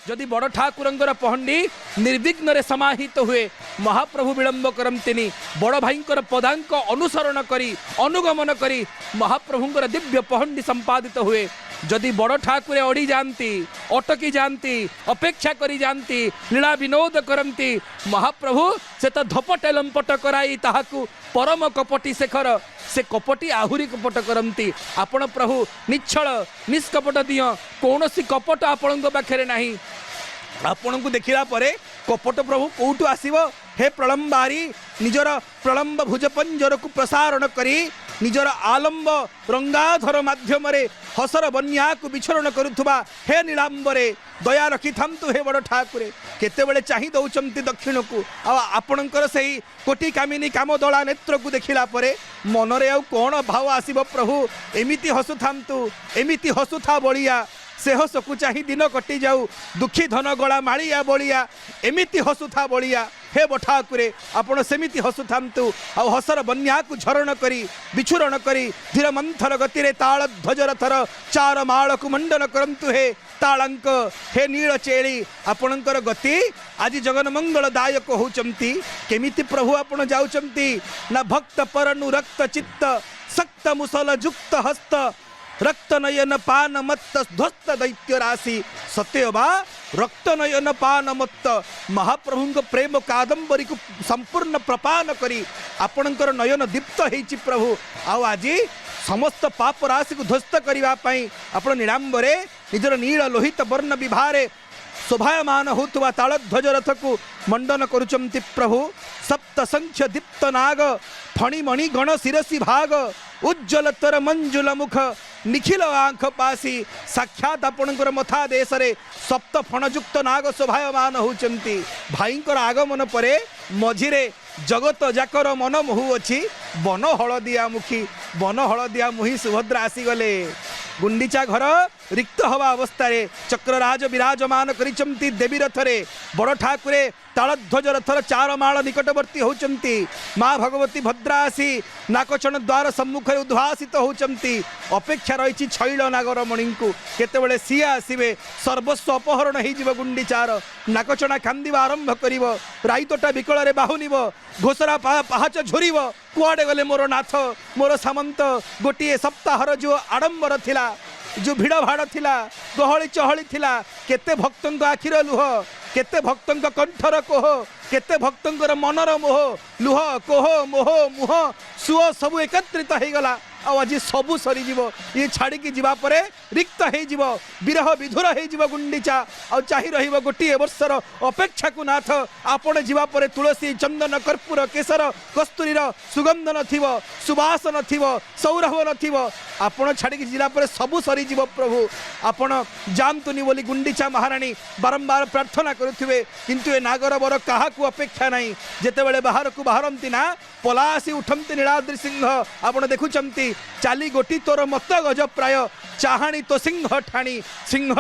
जदि बड़ ठाकुरंकर पहंडी निर्विघ्न रे समाहित हुए महाप्रभु विलंब करंतिनी बड़ भाईंकर पदांक अनुसरण करी अनुगमन करी महाप्रभुंकर दिव्य पहंडी संपादित हुए जदि बड़ ठाकुरे अड़ी जाती अटकी जाती अपेक्षा करी जाती लीला विनोद करती महाप्रभु से तो धपटे लंपट कराई ताहाकू परम कपटी शेखर से कपटी आहुरी कपट करती आपण प्रभु निश्चल निष्कपट दिय कौन सी कपट आपण पाखे ना आपण को देखला परे कपट प्रभु कौटू आसीबो हे प्रलंबारी निजर प्रलंब भुजपंजर को प्रसारण करी निजर आलंब रंगाधर माध्यम हसर बन्या को विचरण करुथुबा हे नीलांबरे दया रखी थांतु हे बड़ ठाकुरे केतेबेले चाहि दउचंती दक्षिण को आपणकर सही कोटि कामिनी कामदला नेत्र को देखिला परे मनरे आ कोन भाव आसीबो प्रभु एमिति हसु थांतु एमिति हसुथा बलिया से हसकु चाही दिन कटि जाऊ दुखी धन गला माड़िया बलिया एमिति हसुथा बलिया हे बठाकुरे आपण सेमिति हसुथांतु आ हसर बन्या को झरण करी विचूरण करी धीर मंथर गति ताल ध्वजरथर चार माल को मंडन करंतु हे तालंक हे नील चेली आपणकर गति आज जगन मंगलदायक होचंती केमिति प्रभु आपण जाउचंती ना भक्त परनुरक्त चित्त सक्त मुसल जुक्त हस्त रक्त नयन पान मत्त ध्वस्त दैत्य राशि सत्यवा रक्त नयन पान मत्त महाप्रभु प्रेम कादंबरी को संपूर्ण प्रपान करी आपणकर नयन दीप्त होइछि प्रभु आज समस्त पाप राशि को ध्वस्त करने आपण नीलांबरे निजर नील लोहित वर्ण विभारे शोभायमान होतुवा तालध्वज रथ को मंडन करुचंती प्रभु सप्त संख्य दीप्त नाग फणिमणि गण शिरसी भाग उज्ज्वल तर मंजुल मुख निखिल आंख पासी साक्षात आपणकर मथा देश रे सप्त फणयुक्त नाग शोभायमान होचंती भाईंकर आगमन परे मझिरे जगत जाकर मन मोहु अछि बन हलदिया मुही सुभद्रा आसीगले गुंडीचा घर रिक्त हवा अवस्था चक्रराज विराजमान करिचंती देवी रथरे बड़ ठाकुरे तालध्वज रथर चार माल निकटवर्ती होचंती माँ भगवती भद्रा आसी नाकचण द्वार सम्मुख उद्भासित होचंती अपेक्षा रही छैल नागर मणि को केतेबेले सी आसवे सर्वस्व अपहरण हो गुंडीचार नाकचणा कांदिबा आरंभ करिवो राइतोटा विकल बाहुनिब घोषरा पाहाच झोरिब कुआडे गले मोर नाथ मोर सामंत गोटे सप्ताहर जो आडंबर थिला जो भिड़ भाड़ थिला गहली चहली थिला केते भक्तंक आखिर लुह केते भक्तंक कंठर कोह केते भक्तंकर मनर मोह लुह कोह मोह मुह सुओ सबु एकत्रित हो गला आज सबू सरीज ये छाड़ी जीवा परे रिक्त हो विरह विधुर हो गुंडीचा आ चाही रही गोटे वर्षर अपेक्षा को नाथ आपण जीवा परे तुलसी चंदन कर्पूर केसर कस्तूरीर सुगंध नथिव सुबास नथिव सौरभ नथिव आपण छाड़ी जिला परे सबू सरीज प्रभु आपण जानतुनी बोली गुंडीचा महाराणी बारंबार प्रार्थना करुथिबे किंतु ए नागर बर काहाकू अपेक्षा नहीं जेतेबेले बाहर को बाहरंती ना पलासी उठंती नीलाद्रि सिंह आपण देखुचंती चाली गोटी तोर मत गज प्राय चाहाणी तो सिंह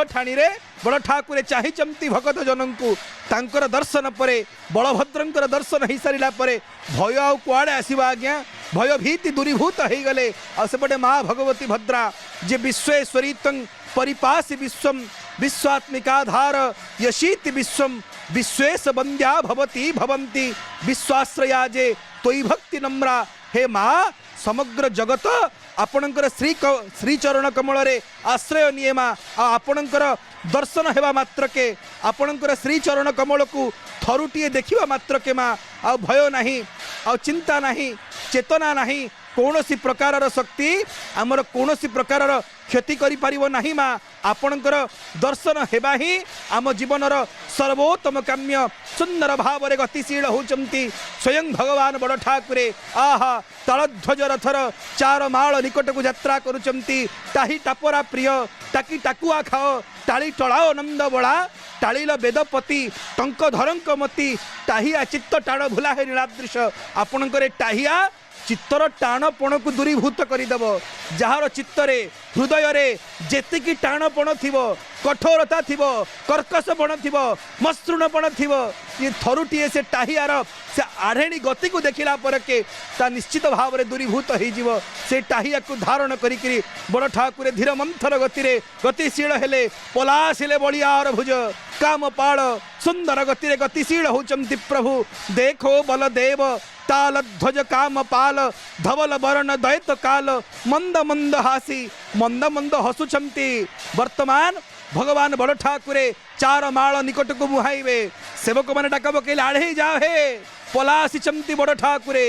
ठाणी रे बड़ ठाकुरे चाहिचंती भगत जनन को तांकर दर्शन परे बलभद्रंकर दर्शन हो सारा परे भय आ कुआड़े आसवा आज्ञा भय भीति दूरीभूत हो गले आसेपटे माँ भगवती भद्रा जे विश्वेश्वरी परिपासी विश्वम विश्वात्मिकाधार यशीति विश्वम विश्वेश बंद्या भवती भवंती विश्वाश्रया जे तोई भक्ति नम्रा हे माँ समग्र जगत आपणकर श्रीचरण कमल रे आश्रय नियमा आपणकर दर्शन हेबा मात्रके आपणकर श्रीचरण कमल को थरुटीए देखिबा मात्रके माँ आ भय नाही आ चिंता नाही चेतना नाही कौनसी प्रकार शक्ति आमर कौनसी प्रकार क्षति करि परिबो नाही माँ आपणकर दर्शन हेबा ही आम जीवनर सर्वोत्तम काम्य सुंदर भाव रे गतिशील होचंती स्वयं भगवान बड़ ठाकुरे आहा तालध्वज रथर चार माल निकट को यात्रा करुचंती ताही टापरा प्रिय टाकी टाकुआ खाओ टाली टलाओ नंद बड़ा टालील वेदपति टंक धरंक मती टाहिया चित्त टाण भुला हे नीलादृश आपणकर टाहिया चित्तर टाणपण को दूरीभूत करदेव जार चित्तरे हृदय जेतिकी टाणपण थिबो कठोरता थिबो कर्कशपण थिबो मसृणपण थिबो ये थरुटीए से टाहियार से आढ़ेणी गति को देखला पर के ता निश्चित भाव में दूरीभूत हो से टाहिया को धारण करी बड़ ठाकुर धीर मंथर गतिशील हेले पलासिले बलियार भुज काम पाल सुंदर गति गतिशील होचंती प्रभु देखो बलदेव ताल ध्वज काम पाल धवल वर्ण दैत काल मंद मंद हासी मंद मंद हसुचंती वर्तमान भगवान बड़ ठाकुरे चार माल निकट को मुहाइबे सेवक मैंने डाक पकड़े आढ़े जाओ हे पलासिचंती बड़ ठाकुरे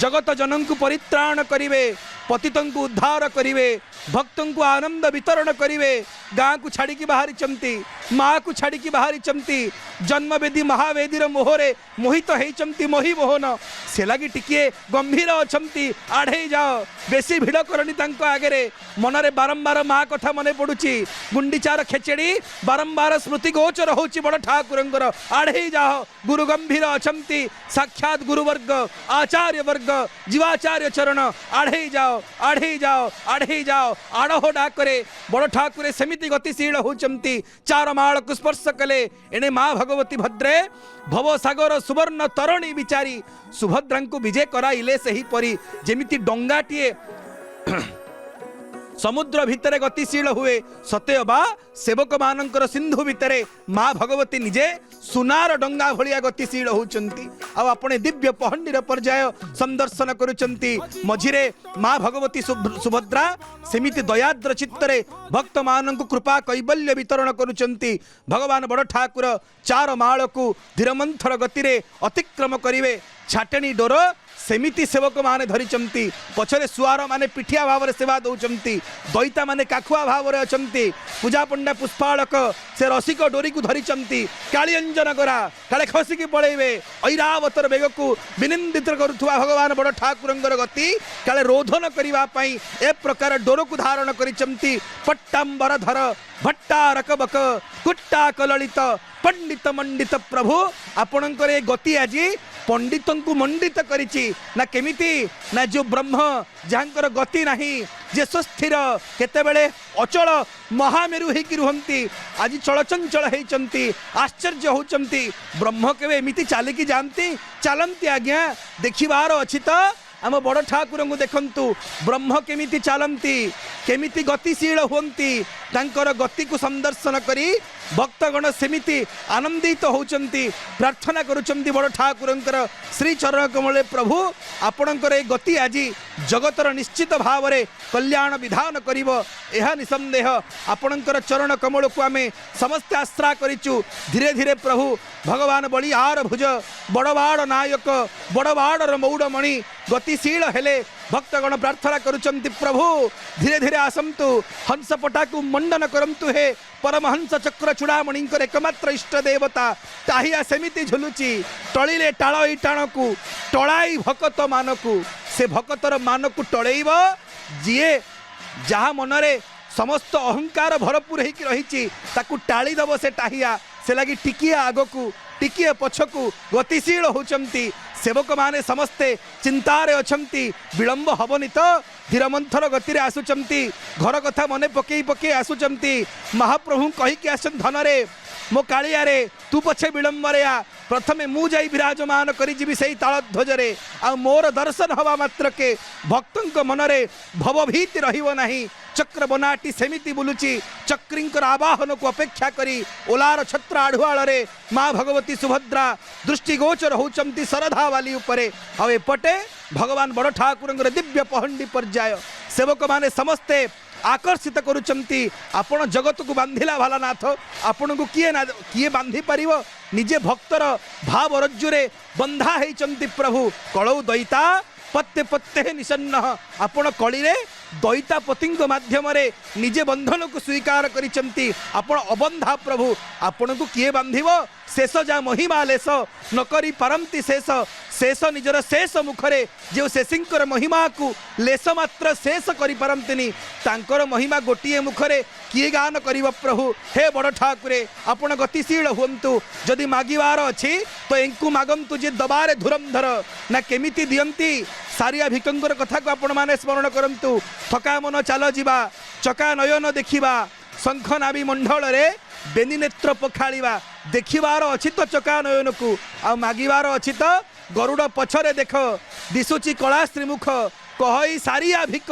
जगत जनन को परित्राण करिवे पतितं को उद्धार करिवे भक्तों को आनंद वितरण करिवे गाँ को छाड़ी की बाहरी चमती माँ को छाड़ी की बाहरी चमती जन्मवेदी महावेदीर मोहरे मोहित होती मोहि मोहन से लगी टिके गंभीर अछंती आढ़े जाओ बेसी भिड़ करनी तांको आगे मनरे बारंबार माँ कथा मन पड़ुची गुंडीचार खेचेड़ी बारंबार स्मृति गोचर होची बड़ ठाकुरंकर आढ़े जाओ गुरु गंभीर अछंती साक्षात गुरुवर्ग आचार्य वर्ग जीवाचार्य चरण आढ़े जाओ आढ़े जाओ आढ़े जाओ आड़ह डाकरे बड़ ठाकुरे सेमिति गतिशील होचंती चार माल को स्पर्श कले एने माँ भगवती भद्रे भव सागर सुवर्ण तरुणी विचारी सुभद्रा को विजय कराइले सही परी जेमिति डंगाटीए समुद्र भितर गतिशील हुए सतेअबा सेवक मानकर सिंधु भितर माँ भगवती निजे सुनार डंगा भलिया गतिशील होचंती आ आपणे दिव्य पहंडीर पर्याय संदर्शन करुचंती मझिरे माँ भगवती सुभद्रा सेमिति दयाद्र चित्तरे भक्त मानंकु कृपा कैबल्य वितरण करुचंती भगवान बड़ ठाकुर चार माल को धीरमंथर गतिरे अतिक्रम करिवे छाटणी डोर सेमिति सेवक माने धरिचंती पछरे सुआर माने पिठिया भाव सेवा दौचंती दैता माने काखुआ भाव अछंती पूजा पंडा पुष्पाड़क से रसिक डोरी को धरिचंती काली अंजन करा काले खसिकी पळेबे ऐरावतर बेग को विनिंदित करुथुवा भगवान बड़ ठाकुरंगर गति काले रोधन करिवा पई ए प्रकार डोर को धारण करिचंती पट्टांबर धर भट्टा रकबक कुट्टा कललित पंडित मंडित प्रभु आपणकर ए गति आज पंडितों को मंडित करिछि ना केमिति ना जो ब्रह्म जहाँकर गति नाही जे सुस्थिर केतेबेले अचल महामेरु हेकि रुहंती आज चलचंचल हेचंती आश्चर्य होचंती ब्रह्म केवे एमिति चालिकी जानती चलंती आज्ञा देखिबार अछि त आम बड़ ठाकुर को देखंतु ब्रह्म केमिति चलंती केमिति गतिशील होंती तांकर गति को संदर्शन करी भक्तगण सेमिति आनंदित होचंती प्रार्थना करुचंती बड़ ठाकुरंकर श्री चरण कमले प्रभु आपणकर ए गति आज जगतर निश्चित भाव रे कल्याण विधान करिवो एहा निसंदेह आपणकर चरण कमल को आमे समस्त आश्रा करिचु धीरे धीरे प्रभु भगवान बलिहार भुज बड़वाड़ नायक बड़वाड़र मौड़मणि गतिशील हेले भक्तगण प्रार्थना करुचंती प्रभु धीरे धीरे आसंतु हंसपटा को मंडन करंतु हे परमहंस चक्र चूड़ामणि एकमात्र इष्ट देवता ताहिया सेमिति झुलुची टळिले टाळ टाण को टळाई भक्त मानकु से भक्तर मानकु टळेइब जिए जहा मनरे समस्त अहंकार भरपूर होकर रही ताकू टाड़ी दब से टाहिया से लगी टिकिए आगकू टिकिए पछकू गतिशील होचंती सेवक माने समस्ते चिंतारे अछंती विलंब हबनी तो धीरमंथर गति रे आसुचंती घर कथा मने पकई पकई आसुचंती महाप्रभु कही के आसन धनरे मो कालिया रे तू पछे विलंब रे आ प्रथमे मु जाई विराजमान करी जीवी सही ताल ध्वजरे आ मोर दर्शन हवा मात्र के भक्तंक मनरे भवभीति रहिबो नाही चक्र बनाटी सेमिति बुलुची चक्रिंकर आवाहन को अपेक्षा करी ओलार छत्र आढ़ुआल रे माँ भगवती सुभद्रा दृष्टिगोचर होचंती सरधा वाली उपरे आ एपटे भगवान बड़ ठाकुरंकर दिव्य पहंडी पर्याय सेवक माने समस्ते आकर्षित करुचंती आपण जगत को बांधिला भाला नाथ आपण को किए बांधि पारिबो निजे भक्तर भाव रज्जुरे बंधा हेचंती प्रभु कलौ दैता पत्ते पत्ते निसन्न आपण कलिरे दैता पतिंग माध्यम निजे बंधन को स्वीकार करिचंती आपण अबंधा प्रभु आपण को किए बांधिबो शेष जा महिमा लेस न करी पारंती शेष शेष निजर शेष मुखरे जो शेषिंकर महिमा को लेस मात्र शेष करि पारंतिनी तांकर महिमा गोटिए मुखरे किए गान करिव प्रभु हे बड़ ठाकुरे आपण गतिशील हुंतु जदि मागिवार अछि तो एंकु मागंतु जे दबारे धुरंधर ना केमिति दियंती सारिया भिकंकर कथा को आपण माने स्मरण करंतु थका मन चाल जीवा चका नयन देखिबा शंख नाभी मंडल रे बेनी नेत्र पखाड़िबा देखिबार अछि तो चका नयन को आ मागिबार अछि तो गरुड़ पछरे देख दिसुची कला श्रीमुख कहई सारिया भिक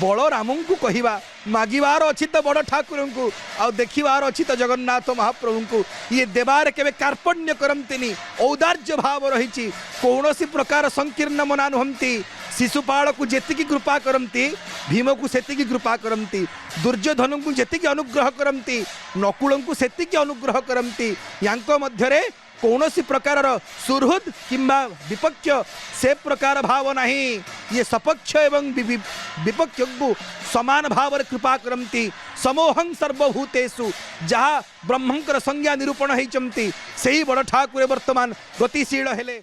बड़ राम को कहवा मागिबार अच्छी तो बड़ ठाकुर को आ देखिबार अच्छी तो जगन्नाथ महाप्रभु को ये देवार केवे कार्पण्य करमतिनी औदार्य भाव रही कौन प्रकार संकीर्ण मना नुहंती शिशुपाल को जेतिकी कृपा करमती भीम को सेतिकी कृपा करमती दुर्योधन को जेतिकी अनुग्रह करमती नकुल को सेतिकी अनुग्रह करमती यांक मध्यरे कौन सी प्रकार सुहृद किंबा विपक्ष से प्रकार भाव नहीं ये सपक्ष एवं विपक्ष को समान भाव कृपा करमती समोहं सर्वभूतेषु जहाँ ब्रह्मंकर संज्ञा निरूपण होती से ही बड़ ठाकुर वर्तमान गतिशील हेले।